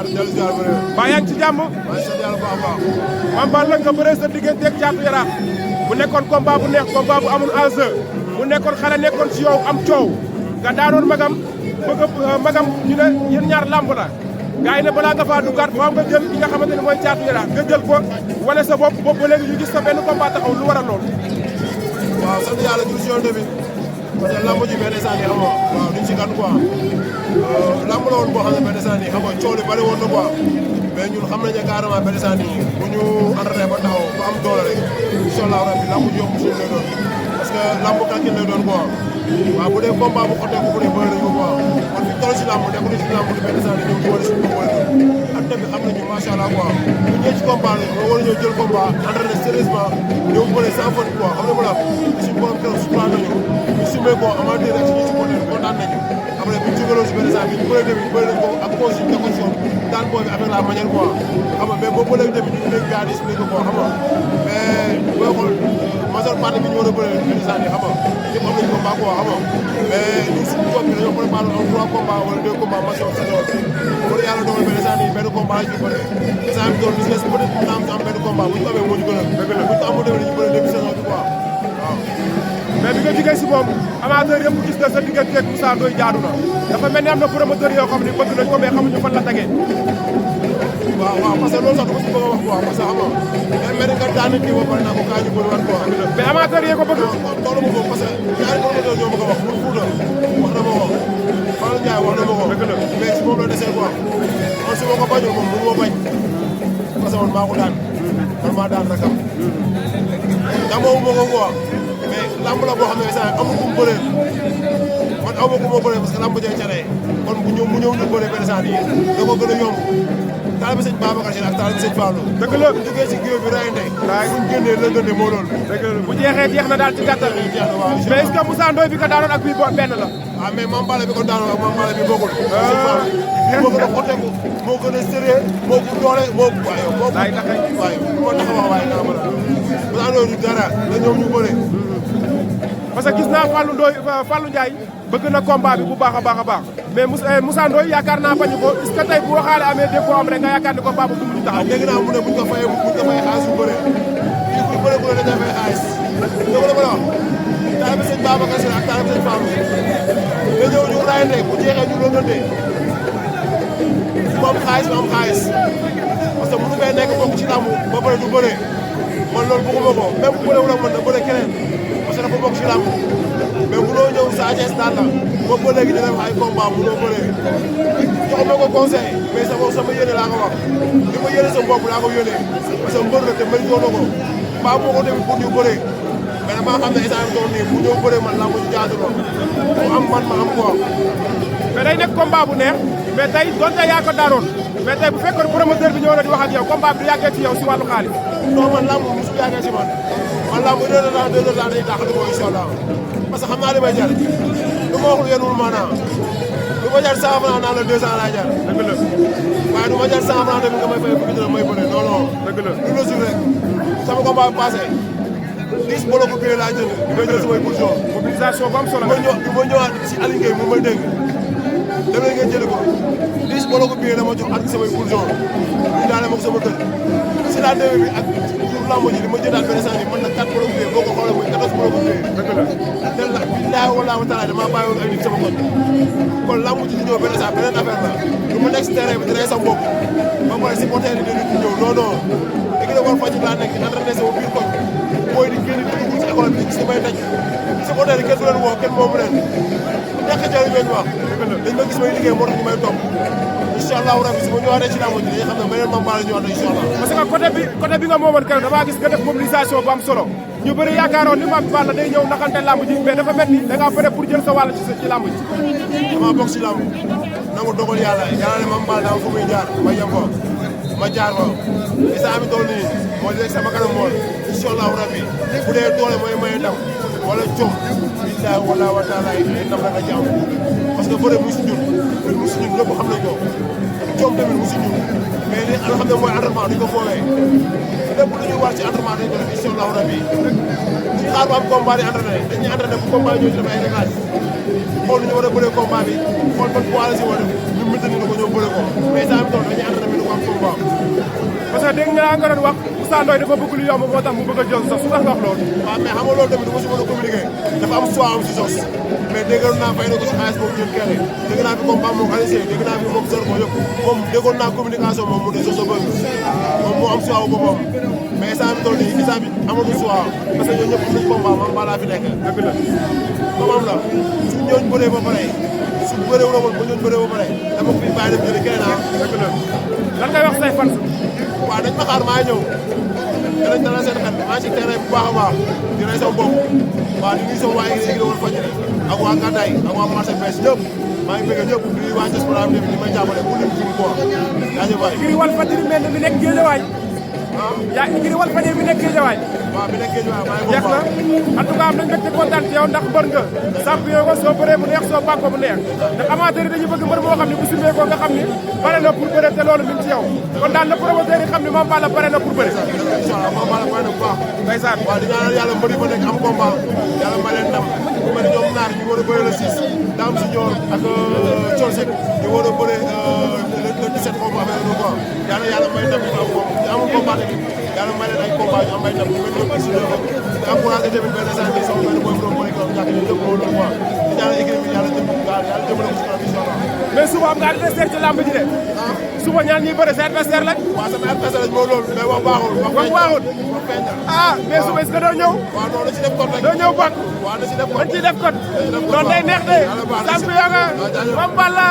ziar dellu ziar bëre. ba yaa ngi ci jàmm. maa ngi sant yàlla bu baax a baax. Mame Balla nga bëree sa digganteeg Caatu Yaraax mu nekkoon combat bu neex combat bu amul enjeu mu nekkoon xale nekkoon ci yow am coow nga daanoon magam bëgg magam ñu ne yéen ñaar lamb la gars yi ne balaa nga faa duggaat faaw nga jël ki nga xamante ne mooy Caatu Yaraax nga jël ko wane sa bopp ba léegi ñu gis sa benn combat taxaw lu waral loolu. waaw sant yàlla jur si yoon bi parce que lamb ji benn instant nii xam nga waaw duñ si gan quoi lamb la woon boo xam ne benn instant nii xam nga coow li bari woon na quoi mais ñun xam nañ ne carrément benn instant nii bu ñu entraîné ba taxaw ba am doole rek incha allah rabbi lamb ji yomb suñu lay doon parce que lamb calcul lay doon quoi waaw bu dee combat bu xotee bu dee bëri nañ ko quoi kon fi toll si lamb nekkul si lamb li benn instant nii ñoom boole suñu boole doon adduna bi xam nañu macha allah quoi bu ñëwee ci combat la nga war a ñëw jël combat entraîné sérieusement ñëw bëre sans faute quoi xam nga ma la suñu borom keroog sutura nañu ñu sumee ko amateur rek suñu supporter kontaan nañu après bu ñu jógaloo si benn instant bi ñu bëre tamit bëre nañ ko ak consigne de caution daan booy bi avec la manière quoi xam nga mais boobu ba léegi tamit ñu ngi leen gars yi expliqué ko xam nga mais booy xool majeure partie bi ñu war a bëre benn instant yi xam nga ñëpp am nañu combat quoi xam nga mais ñun suñu toog bi dañoo préparé en 3 combats wala 2 combats maximum saison bi wala yàlla dogal benn instant yi benn combat la ñu bëre instant bi doon gis nga si peut être mën naa am benn combat bu ñu ko amee moo ñu gën a dëgg la bu ñu ko amul tamit dañu bëre début saison bi quoi waaw mais bi nga jigéen si moom amateur yëpp gis na sa digganteeg Moussa Ndoye jaadu na dafa mel ni am na promoteur yoo xam ne bëgg nañ ko mais xamuñu fan la tagee. waaw waaw parce que loolu sax dama si bëgg a wax quoi parce que xam nga day mel ni nga daan kii ba pare naa ko kaa ñu bëriwaat quoi. mais amateur yee ko bëgg. toolu ma ko parce que ñaari promoteur ñoo ma ko wax pour Fouta wax na ma ko Fallou Ndiaye wax na ma ko. dëgg la mais si moom la desee quoi man su ma ko bañul moom mënu ma bañ parce que man maa ko daan man maa daan rakam. damoo ma ko quoi mais lamb la boo xam ne instant amul ku mu bëree man aw ma ku ma bëree parce que lamb jee caree kon bu ñëw mu ñëw ñu bëree benn instant yi da ko gën a yomb. taalibe sëñ Babacar Si ak taalibe sëñ Fallou. dëgg la bu duggee si géew bi rayante. waaw bu ñu génnee lëngante moo loolu. dëgg la bu jeexee jeex na daal ci gàttal. jeex na waaw incha allah mais est-ce que Moussa Ndoye bi ko daanoon ak bii benn la. ah mais Mame Balla bi ko daanoon ak Mame Balla bi bokkul. sëñ Fallou moo gën a xotteeku moo gën a sérieux moo ko doole moo ko waaye moo ko. laay tax rek waaye bu ma tax a wax waaye naa mën a. Moussa Ndoye du dara nga ñëw ñu bëre. parce que gis naa Fallou Ndiaye bëgg na combat bi bu baax a baax a baax mais Moussa Ndoye yaakaar naa bañu ko est-ce que tey bu waxaale amee déggoo am rek nga yaakaar ni combat bu du mu taxaw. dégg naa mu ne buñ ko fayee xaalis bu bëree kii bu bëree bu ne dañoo fay xaalis dégg nga ma la wax taalibe sëñ Babacar Si ak taalibe sëñ Fallou nga ñëw ñu rayante bu jeexee ñu lëngante mu am xaalis mu am xaalis parce que mënu fee nekk bokk ci làmb ba pare du bëree man loolu bëgguma ko même bu bëree wala mën na bëre keneen parce que dafa bokk ci làmb mais mënoo ñëw Sa Thiès daan la boobu ba léegi dina def ay combat mënoo bëree joxuma ko conseil mais sama yéene laa ko wax li ma yéene sa bopp laa ko yónnee parce que mbër la te mérite na ko mbaa moo ko tamit pour ñu bëree mais damaa xam ne instant toog nii bu ñëw bëree man laa ko ci jaadu lool mu am man ma am quoi. mais day nekk combat bu neex mais tey donte yaa ko daanoon mais tey bu fekkoon promoteur bi ñëw na di wax ak yow combat bi du yàggee ci yow si wàllu xaalis. non man lamb musu yàggee si man lamb 1 heure de temps 2 heures de temps day taxatu ko incha allah parce que xam naa li may jar lu ma wax lu yéen wul maanaam lu ma jar 100 francs naan la 200 laay jar. dëgg la waaye du ma jar 100 francs tamit nga may fay fukki dërëm may bëre non non. dëgg la lu logique rek sama combat bi passé 10 bolo ko biyee laa jënd di may jël samay position. mobilisation bu am solo du ma ñëwaat si Aliou Gueye mu may dégg dem leen ngeen jëli ko 10 bolo ko biyee dama jox ak samay position ñu daane ma ko sama kër si la déwén bi ak jour lamb ji li ma jëndaat benn saa yi mën na 4 bolo ko biyee boo ko xoolee muy 14 bolo ko biyee. dëgg la tel la billaahi wallaahi wa taala damaa bàyyi woon ay nit sama koñ kon lamb ji di ñëw benn saa beneen affaire la lu ma nekk si terrain bi dinañ sa bopp ba pare supporter yi dañuy ñëw non non léegi nag war faj laa nekk di entraîné sama biir koñ booy di génn di dugg ci école bi si may daj supporter yi kenn du leen woo kenn moomu leen ñàkk a jëriñ leen wax dañ ma gis may liggéey moo tax ñu may topp incha allahu rabi su ma ñëwaatee ci lamb ji dañuy xam ne beneen Mame Balla ñëwaat incha allah. parce que côté bi nga moomoon keroog damaa gis nga def mobilisation bu am solo ñu bëri yaakaaroon ni Mame Balla day ñëw naxante lamb ji mais dafa mel ni da ngaa pare pour jël sa wàll ci lamb ji. damaa bokk ci lamb nangu dogal yàlla ne Mame Balla daa am fu muy jaar ma yem ko ma jaar ko instant bi toll nii moo di rek sama kanam mool incha allahu rabi bu dee doole mooy maye ndam wala jom billaahi wallaahi wa taala ay ndam la nga ci am parce que bëre mu si ñun mu si ñun ñëpp xam nañ ko jom tamit mu si ñun mais li nga xam ne mooy entraînement duñ ko foowee lépp lu ñuy war ci entraînement dañ ko def incha allahu rabi duñu xaar ba am combat di entraîné dañuy entraîné bu combat ñëw ci def ay réglage xool nu ñu war a bëree combat bi xool ban poids la si war a def ñu maintenir ko ñëw bëre ko mais saa mi toll dañuy sànq nga doon wax Moussa Ndoye dafa bëgg lu yomb moo tax mu bëgg a jël sos su tax nga wax loolu. waaw mais xam nga loolu tamit du ma si mën a communiquer dafa am choix am si sos mais déggoon naa fay na ko si xaalis boobu jël kenn dégg naa fi combat moom Aliou dégg naa fi moom Zarko yëpp moom déggoon naa communication moom mu ne sos a bëgg moom moo am choix boppam mais instant bi toll nii instant bi amatul choix parce que ñooñu ñëpp am nañ combat man balaa fi nekk. dëgg la comme am la suñ ñooñu bëree ba pare suñ bëree wu la woon ba ñooñu bëree ba pare dama ko fi bàyyi dem jëli keneen ah. dëgg la lan ngay wax say fans. waaw dañ ma xaar maa ñëw danañ dalal seen xel maa ngi si terrain bu baax a baax di rey sama bopp waaw di nuyu sama waa yi woon Fadjri ak waa Gandaye ak waa marché bees ñëpp maa ngi bëgg ñëpp di nuyu waa diaspora bi tamit di may jàppale bu lim jum quoi jaajëf waay. ngir wal Fadjri mel na mi nekk Guédiawaye. yaa ngir wal Fadjri bi nekk Guédiawaye. waaw bi nekk Guédiawaye maa ngi jeex na en tout cas am nañ mbégte kontaan ci yow ndax mbër nga champion nga soo bëree mu neex soo bàkkoo mu neex ndax amateur yi dañu bëgg mbër moo xam ne bu simbee ko nga xam ne pare na pour bëre te loolu mi ngi ci yow kon daal na promoteur yi xam ne Mame Balla pare na pour bëre. incha allah Mame Balla pare na bu baax. ndeysaan waaw di ñaanal yàlla mbër yi fa nekk am combat yàlla may leen ndam ku mel ni ñoom naar ñu war a bëre le 6 Dame Junior ak Thione Seck ñu war a bëre le 17 combat avec le quoi yàlla may ndam ñu amul combat tamit yàlla may leen ay combat ñu am ay ndam ñu mel ni si di encouragé tamit benn saa yi sama benn boy bu doon bëri ko ñàkk ñu ñëpp loolu quoi di ñaanal équipe bi yàlla jëmale ko si kanam incha allah. mais suba am nga adversaire ci lamb ji de. suba ñaan ñuy bëre sa adversaire lañ. waaw sama adversaire lañ moo loolu mais wax baaxul. wax baaxul ah mais suba est-ce que doo ñëw. waaw non na ci def code rek. doo ñëw bokk. waaw na ci def code dañ ciy def code. loolu day neex de. champion nga Mame Balla.